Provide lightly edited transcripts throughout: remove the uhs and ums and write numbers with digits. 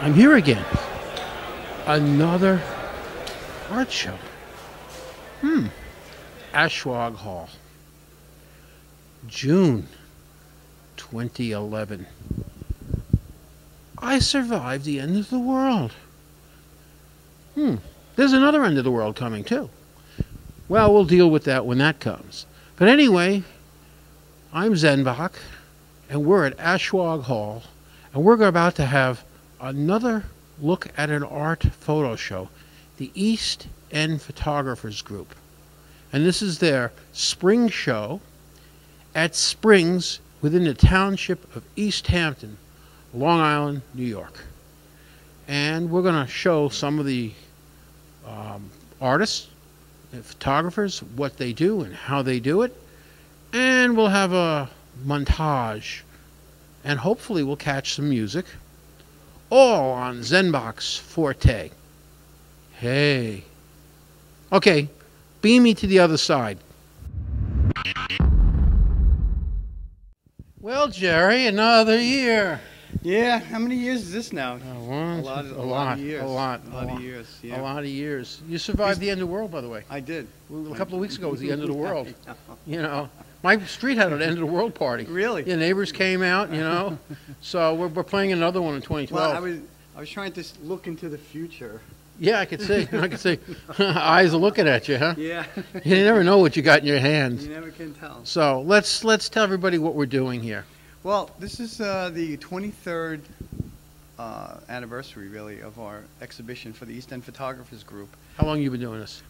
I'm here again. Another art show. Ashwag Hall. June 2011. I survived the end of the world. There's another end of the world coming too. Well, we'll deal with that when that comes. But anyway, I'm Zenbach, and we're at Ashwag Hall, and we're about to have another look at an art photo show, the East End Photographers Group. And this is their spring show at Springs within the township of East Hampton, Long Island, New York. And we're going to show some of the artists, and photographers, what they do and how they do it. And we'll have a montage. And hopefully we'll catch some music. All on Zenbach's Forte. Hey. Okay, beam me to the other side. Well, Jerry, another year. Yeah, how many years is this now? A lot of years. A lot of years. Yeah. A lot of years. You survived the end of the world, by the way. I did. A couple of weeks ago was the end of the world. You know, my street had an end of the world party. Really? Yeah, neighbors came out, you know. So we're playing another one in 2012. Well, I was trying to look into the future. Yeah, I could see. I could see. Eyes are looking at you, huh? Yeah. You never know what you got in your hands. You never can tell. So let's tell everybody what we're doing here. Well, this is the 23rd anniversary, really, of our exhibition for the East End Photographers Group. How long have you been doing this?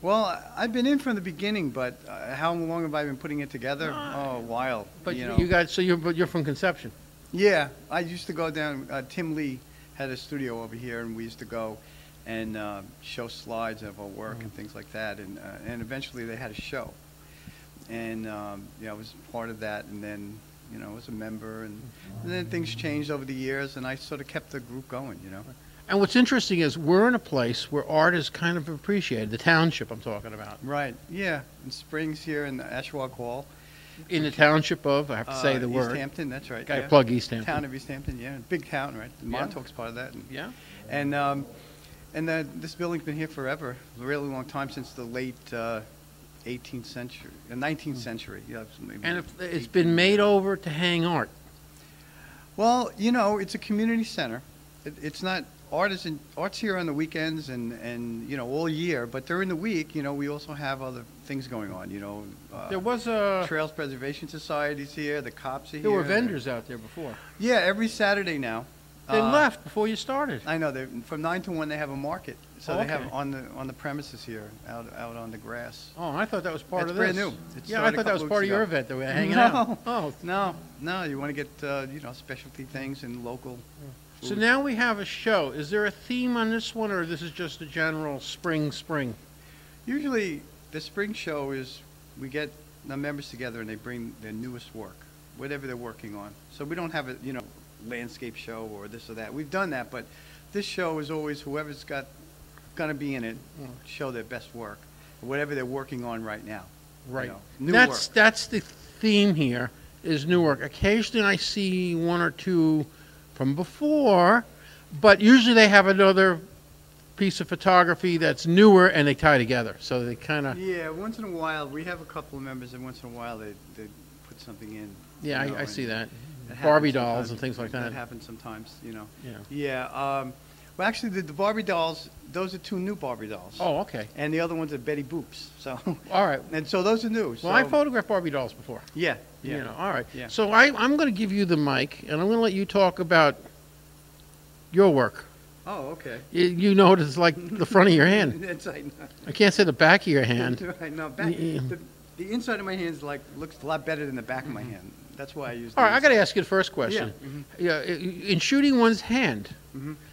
Well, I've been in from the beginning, but how long have I been putting it together? Oh, a while. But you know. you're from conception. Yeah, I used to go down. Tim Lee had a studio over here, and we used to go and show slides of our work and things like that. And eventually they had a show, and I was part of that. And then I was a member, and then things changed over the years, and I sort of kept the group going. And what's interesting is we're in a place where art is kind of appreciated. The township I'm talking about. Right. Yeah. In Springs here in the Ashwag Hall. In the township of, I have to say the word. East Hampton, that's right. Gotta plug East Hampton. Town of East Hampton, yeah. Big town, right? Montauk's part of that. And this building's been here forever, a really long time, since the late 18th century, 19th century. Yeah, and it's been made over to hang art. Well, it's a community center. It's not art's here on the weekends and all year, but during the week, we also have other things going on. There was a Trails Preservation Society's here. The cops are here. There were vendors out there before. Yeah, every Saturday now. They left before you started. I know. From 9 to 1 they have a market, so okay. They have on the premises here, out on the grass. Oh, I thought that was part of this. Brand new. Yeah, I thought that was part of your event that we were hanging out. Oh, no. You want to get specialty things and local. So now we have a show. Is there a theme on this one, or this is just a general spring? Usually, the spring show is we get the members together and they bring their newest work, whatever they're working on. So we don't have a landscape show or this or that. We've done that, but this show is always whoever's gonna be in it show their best work, whatever they're working on right now. Right. New work. That's the theme here, is new work. Occasionally I see one or two from before, but usually they have another piece of photography that's newer and they tie together. So they kind of... Yeah, once in a while. We have a couple of members and once in a while they put something in. Yeah, I see that. Barbie dolls and things like that. That happens sometimes, Yeah. Yeah. Well, actually, the Barbie dolls, those are 2 new Barbie dolls. Oh, okay. And the other ones are Betty Boops. So. All right. And so those are new. Well, I photographed Barbie dolls before. Yeah. All right. Yeah. So I'm going to give you the mic, and I'm going to let you talk about your work. Oh, okay. You know it is like the front of your hand. I can't say the back of your hand. Right, no, the inside of my hand looks a lot better than the back of my hand. That's why I use. All right, I got to ask you the first question. Yeah. In shooting one's hand,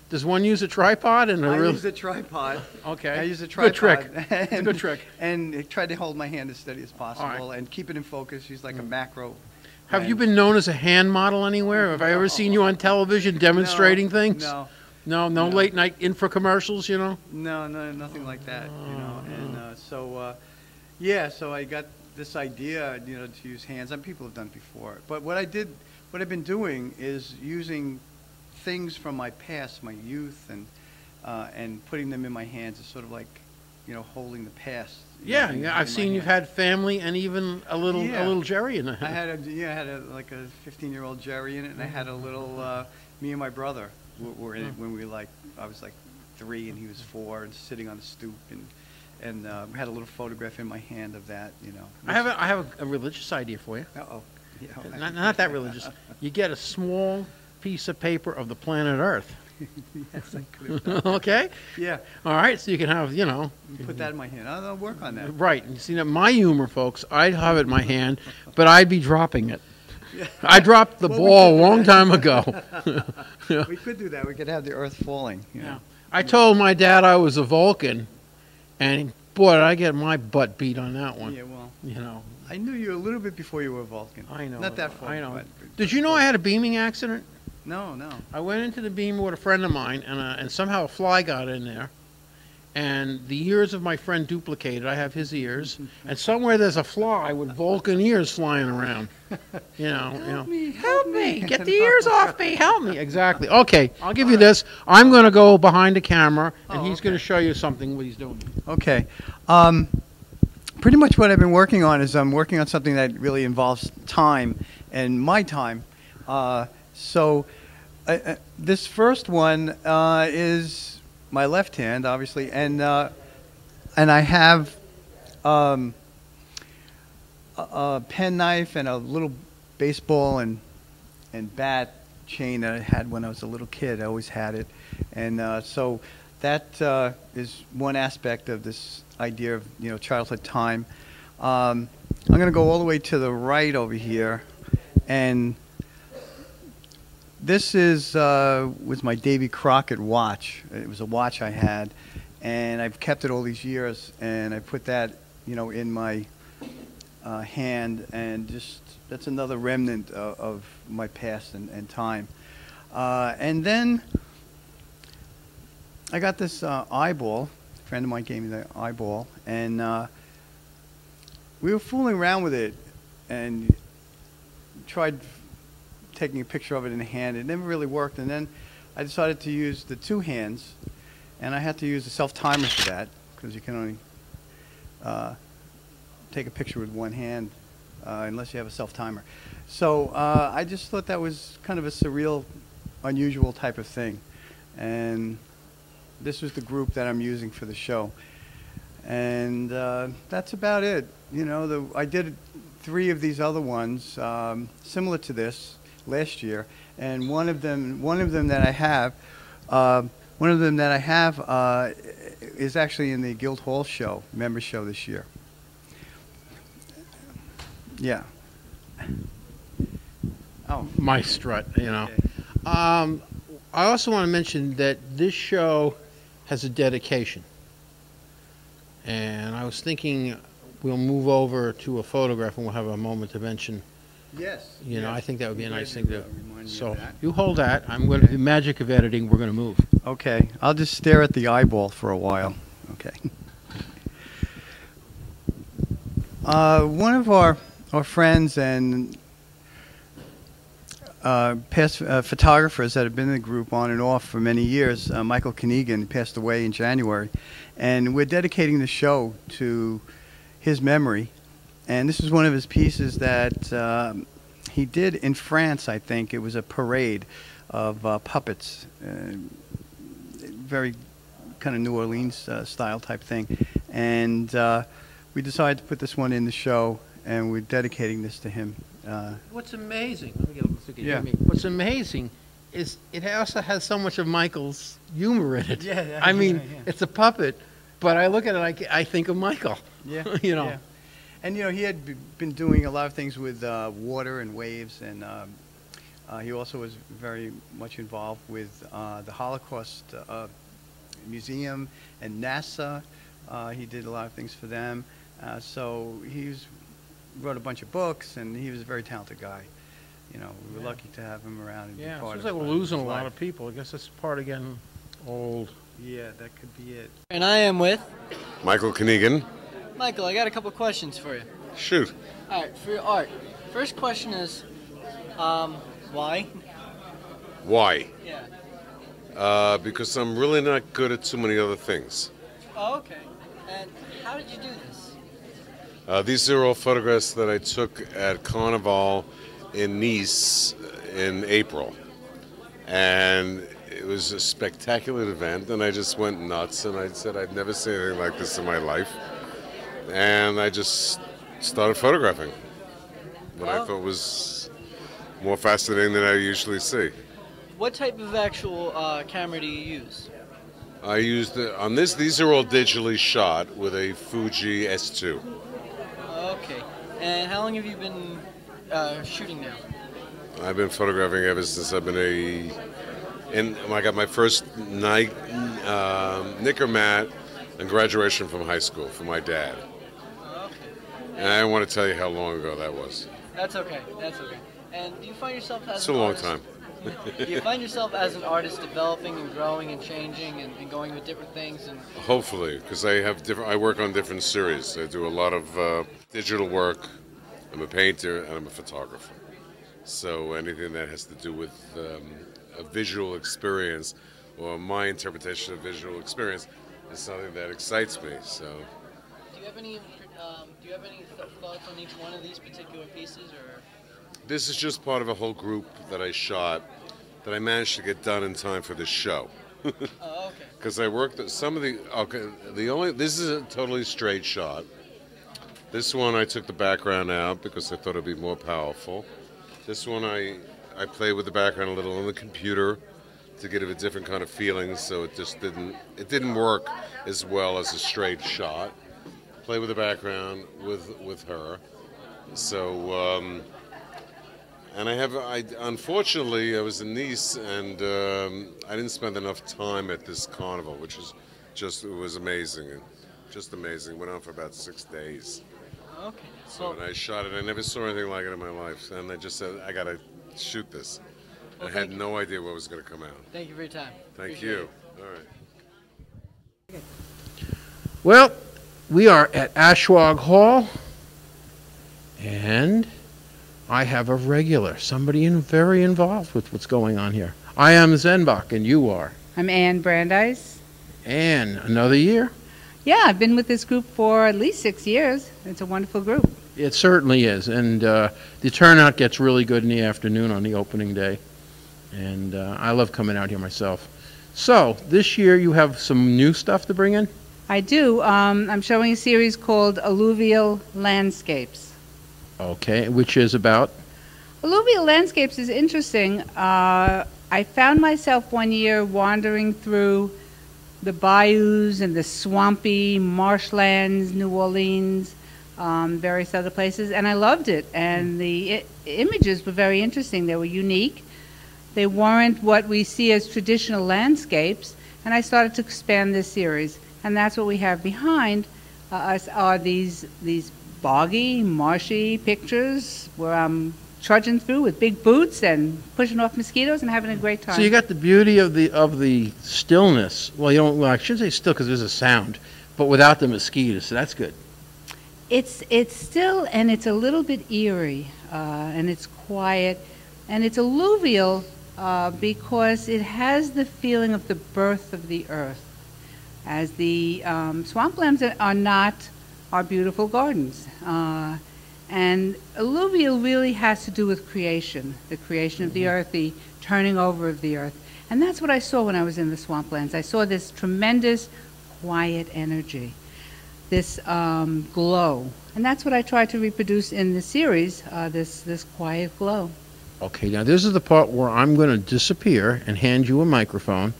does one use a tripod and I use a tripod. Okay. I use a tripod. Good trick. It's a good trick. And I try to hold my hand as steady as possible and keep it in focus. Use like a macro. Have you been known as a hand model anywhere? Have I ever seen you on television demonstrating things? No. No late night infomercials, No, nothing like that, And so I got this idea, to use hands. And people have done it before. But what I've been doing is using things from my past, my youth, and putting them in my hands is sort of like, holding the past. Yeah, in I've my seen you've hands. had family and even a little Jerry in the I had like a 15-year-old Jerry in it, and I had a little me and my brother were in it when I was like 3 and he was 4, and sitting on the stoop, and had a little photograph in my hand of that. I have a religious idea for you. Uh-oh. Yeah, Not that religious. You get a small piece of paper of the planet Earth. Yes, I could have done that. Okay? Yeah, All right, so you can have, put that in my hand. I'll work on that. right. You see, now my humor, folks, I'd have it in my hand, but I'd be dropping it. I dropped the Well, we ball a could do long that. time ago. We could do that. We could have the Earth falling. Yeah. I told my dad I was a Vulcan, and boy, did I get my butt beat on that one. Yeah, well, You know, I knew you a little bit before you were a Vulcan. I know. Not that far. I know. But, Did you know I had a beaming accident? No, no. I went into the beamer with a friend of mine, and somehow a fly got in there. And the ears of my friend duplicated. I have his ears, and somewhere there's a fly with Vulcan ears flying around. Help me! Get the ears off me! Help me! Exactly. Okay, I'll give you this. I'm going to go behind the camera, and he's going to show you something what he's doing. Okay. Pretty much what I've been working on is I'm working on something that really involves time and my time. So this first one is my left hand, obviously, and I have a pen knife and a little baseball and bat chain that I had when I was a little kid. I always had it, and so that is one aspect of this idea of childhood time. I'm going to go all the way to the right over here, and this was my Davy Crockett watch. It was a watch I had, and I've kept it all these years, and I put that in my hand, and just that's another remnant of my past and time. And then I got this eyeball. A friend of mine gave me the eyeball, and we were fooling around with it and tried taking a picture of it in the hand. It never really worked, and then I decided to use the 2 hands, and I had to use a self-timer for that because you can only take a picture with 1 hand unless you have a self-timer. So I just thought that was kind of a surreal, unusual type of thing, and this was the group that I'm using for the show, and that's about it. I did 3 of these other ones similar to this last year, and one of them that I have is actually in the Guildhall show, member show this year. Yeah. Oh, My strut, I also want to mention that this show has a dedication. And I was thinking we'll move over to a photograph and we'll have a moment to mention. yes. I think that would be a nice thing to. Remind me of So that. you hold that. I'm going to the magic of editing. We're going to move. Okay, I'll just stare at the eyeball for a while. Okay. One of our friends and past photographers that have been in the group on and off for many years, Michael Kniegan, passed away in January, and we're dedicating the show to his memory. And this is one of his pieces that he did in France, I think. It was a parade of puppets, very kind of New Orleans style type thing. And we decided to put this one in the show, and we're dedicating this to him. What's amazing, let me get a look at Yeah. me. What's amazing is it also has so much of Michael's humor in it. Yeah, I mean, yeah. it's a puppet, but I look at it, I think of Michael. Yeah. Yeah. And he had been doing a lot of things with water and waves, and he also was very much involved with the Holocaust Museum and NASA. He did a lot of things for them. So wrote a bunch of books, and he was a very talented guy. We were Yeah. lucky to have him around and be Yeah, it part seems of like we're losing a his lot life. of people. I guess that's part of getting old. Yeah, that could be it. And I am with Michael Kniegan. Michael. I got a couple questions for you. Shoot. All right, for your art. First question is, why? Why? Yeah. Because I'm really not good at too many other things. Oh, okay. And how did you do this? These are all photographs that I took at Carnival in Nice in April. And it was a spectacular event, and I just went nuts, and I said I'd never seen anything like this in my life. And I just started photographing what I thought was more fascinating than I usually see. What type of actual camera do you use? I used on this. These are all digitally shot with a Fuji S2. Okay. And how long have you been shooting now? I've been photographing ever since I've been I got my first knicker mat and graduation from high school from my dad. Okay. And I don't want to tell you how long ago that was. That's okay. That's okay. And do you find yourself as It's a an long artist, time. do you find yourself as an artist developing and growing and changing and going with different things? And Hopefully, because I work on different series. I do a lot of digital work. I'm a painter and I'm a photographer. So anything that has to do with a visual experience or my interpretation of visual experience is something that excites me. So do you have any thoughts on each one of these particular pieces, or? this is just part of a whole group that I shot that I managed to get done in time for this show. Oh, okay. Because I worked at some of this is a totally straight shot. This one I took the background out because I thought it'd be more powerful. This one I played with the background a little on the computer to give it a different kind of feeling, so it just didn't work as well as a straight shot. Play with the background with her. So and unfortunately I was in Nice and I didn't spend enough time at this carnival, which is it was amazing. Just amazing. Went on for about 6 days. Okay. So when I shot it, I never saw anything like it in my life, and I just said, I gotta shoot this. Well, I had no idea what was gonna come out. Thank you for your time. Thank Appreciate you. it. All right. Well, we are at Ashwag Hall, and I have a regular, somebody very involved with what's going on here. I am Zenbach, and you are? I'm Ann Brandeis. Ann, another year? Yeah, I've been with this group for at least 6 years. It's a wonderful group. It certainly is, and the turnout gets really good in the afternoon on the opening day, and I love coming out here myself. So, this year you have some new stuff to bring in? I do. I'm showing a series called Alluvial Landscapes. Okay, which is about? Alluvial Landscapes is interesting. I found myself one year wandering through the bayous and the swampy marshlands, New Orleans, various other places, and I loved it. And the images were very interesting. They were unique. They weren't what we see as traditional landscapes, and I started to expand this series. And that's what we have behind us are these boggy, marshy pictures where I'm trudging through with big boots and pushing off mosquitoes and having a great time. So you got the beauty of the stillness. Well, you don't. Well, I shouldn't say still because there's a sound, but without the mosquitoes. So that's good. It's still, and it's a little bit eerie, and it's quiet, and it's alluvial because it has the feeling of the birth of the earth, as the swamplands are not our beautiful gardens. And alluvial really has to do with creation, the creation of the earth, the turning over of the earth. And that's what I saw when I was in the swamplands. I saw this tremendous quiet energy, this glow. And that's what I tried to reproduce in the series, this quiet glow. Okay, now this is the part where I'm going to disappear and hand you a microphone,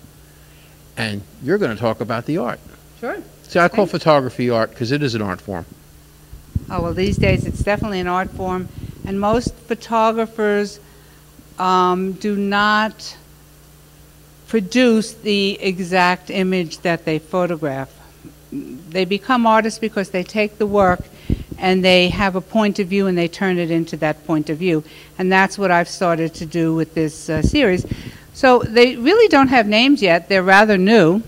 and you're going to talk about the art. Sure. See, I call photography art because it is an art form. Oh, well, these days it's definitely an art form, and most photographers do not produce the exact image that they photograph. They become artists because they take the work and they have a point of view and they turn it into that point of view. And that's what I've started to do with this series. So they really don't have names yet. They're rather new.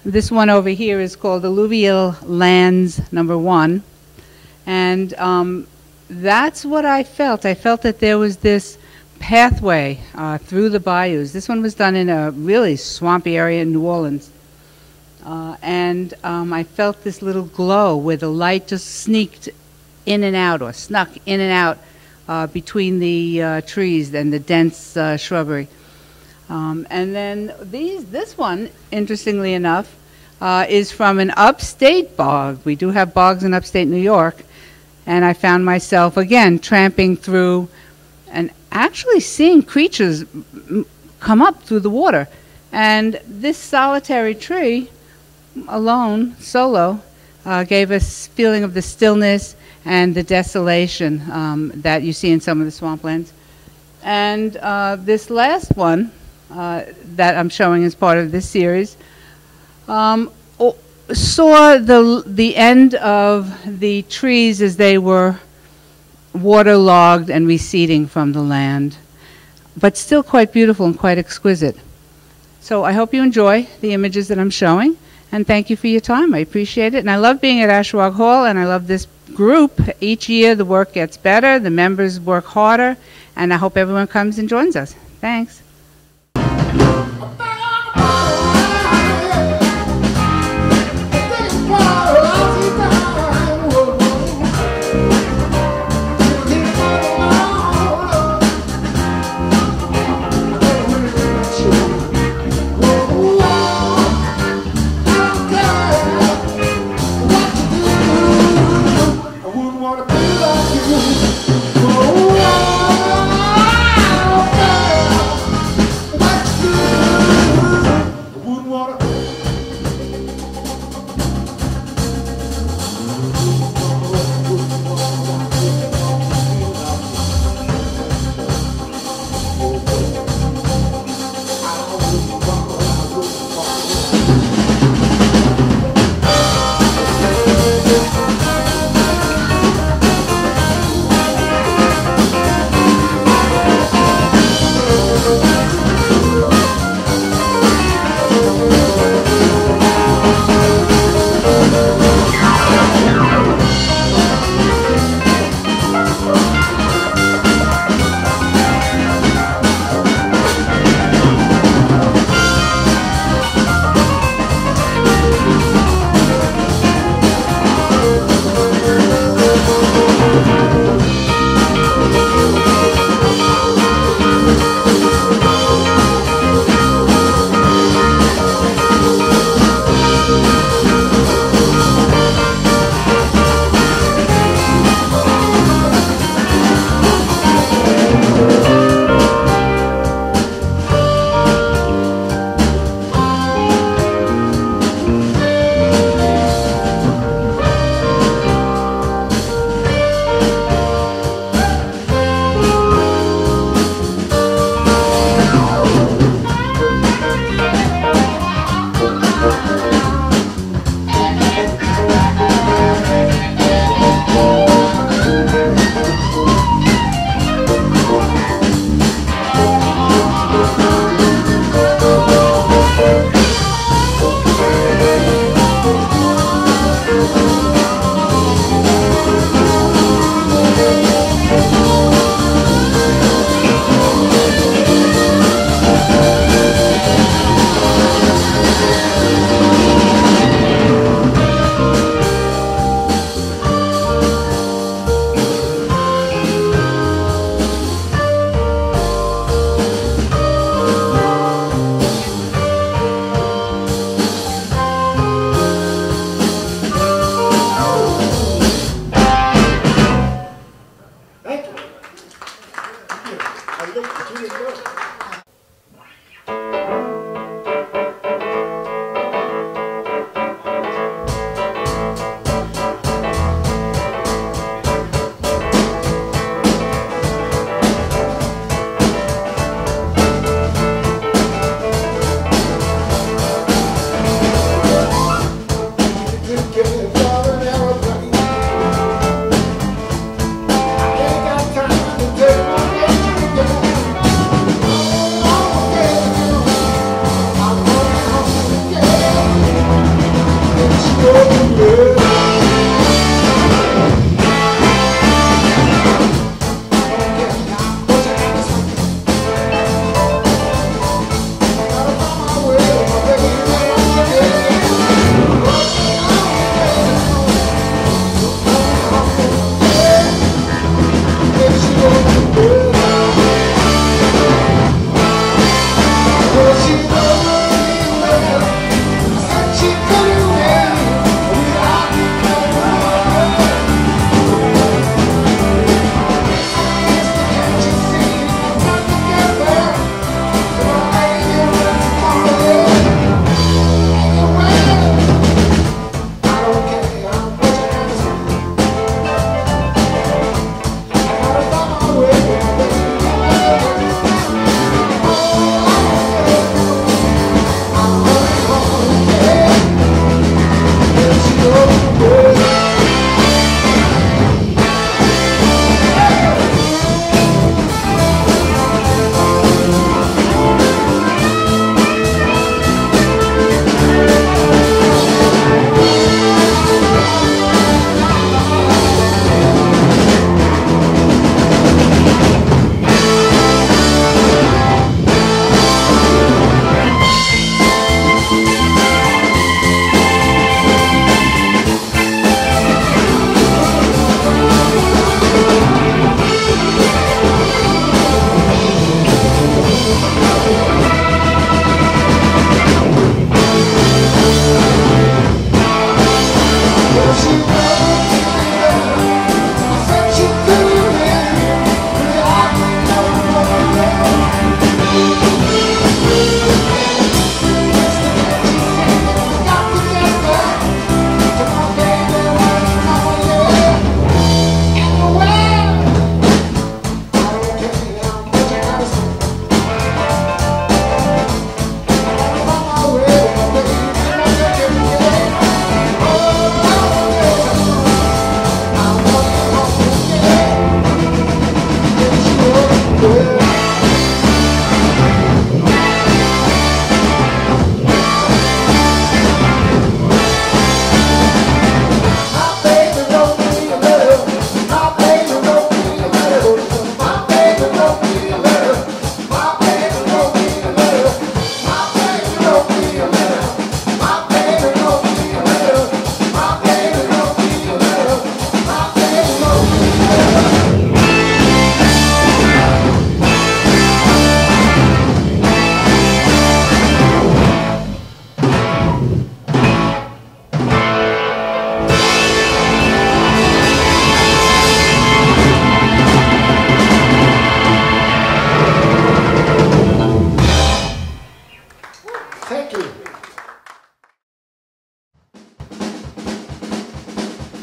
This one over here is called Alluvial Lands #1. And that's what I felt. I felt that there was this pathway through the bayous. This one was done in a really swampy area in New Orleans. And I felt this little glow where the light just sneaked in and out, or snuck in and out between the trees and the dense shrubbery. And then this one, interestingly enough, is from an upstate bog. We do have bogs in upstate New York. And I found myself, again, tramping through and actually seeing creatures come up through the water. And this solitary tree, alone, solo, gave us feeling of the stillness and the desolation that you see in some of the swamplands. And this last one that I'm showing as part of this series saw the end of the trees as they were waterlogged and receding from the land, but still quite beautiful and quite exquisite. So I hope you enjoy the images that I'm showing, and thank you for your time. I appreciate it, and I love being at Ashwag Hall, and I love this group. Each year the work gets better, the members work harder, and I hope everyone comes and joins us. Thanks.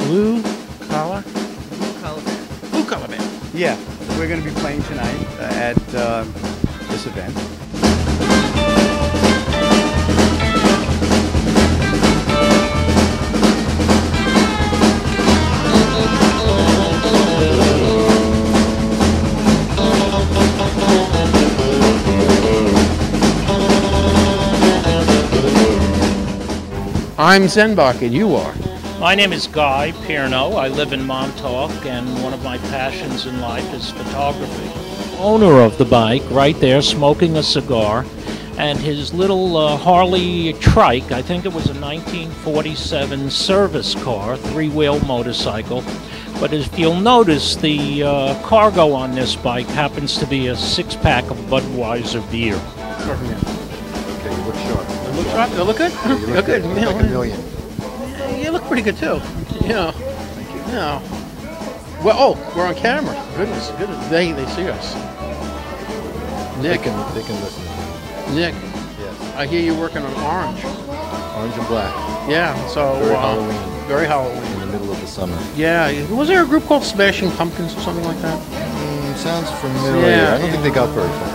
Blue collar? Calabar. Blue collar band. Yeah, we're going to be playing tonight at this event. I'm Zenbach, and you are? My name is Guy Pierno. I live in Montauk, and one of my passions in life is photography. Owner of the bike, right there, smoking a cigar, and his little Harley trike, I think it was a 1947 service car, three-wheel motorcycle. But if you'll notice, the cargo on this bike happens to be a six-pack of Budweiser beer. Okay, you look sharp. You look good? Yeah, you look good. You look like a million. You look pretty good, too. Yeah. Thank you. Yeah. Well, oh, we're on camera. Goodness. They see us. Nick. They can listen. Nick, Yes. I hear you're working on Orange. Orange and black. Yeah, so... Very Halloween. Very Halloween. In the middle of the summer. Yeah. Was there a group called Smashing Pumpkins or something like that? Sounds familiar. Yeah, I don't think they got very far.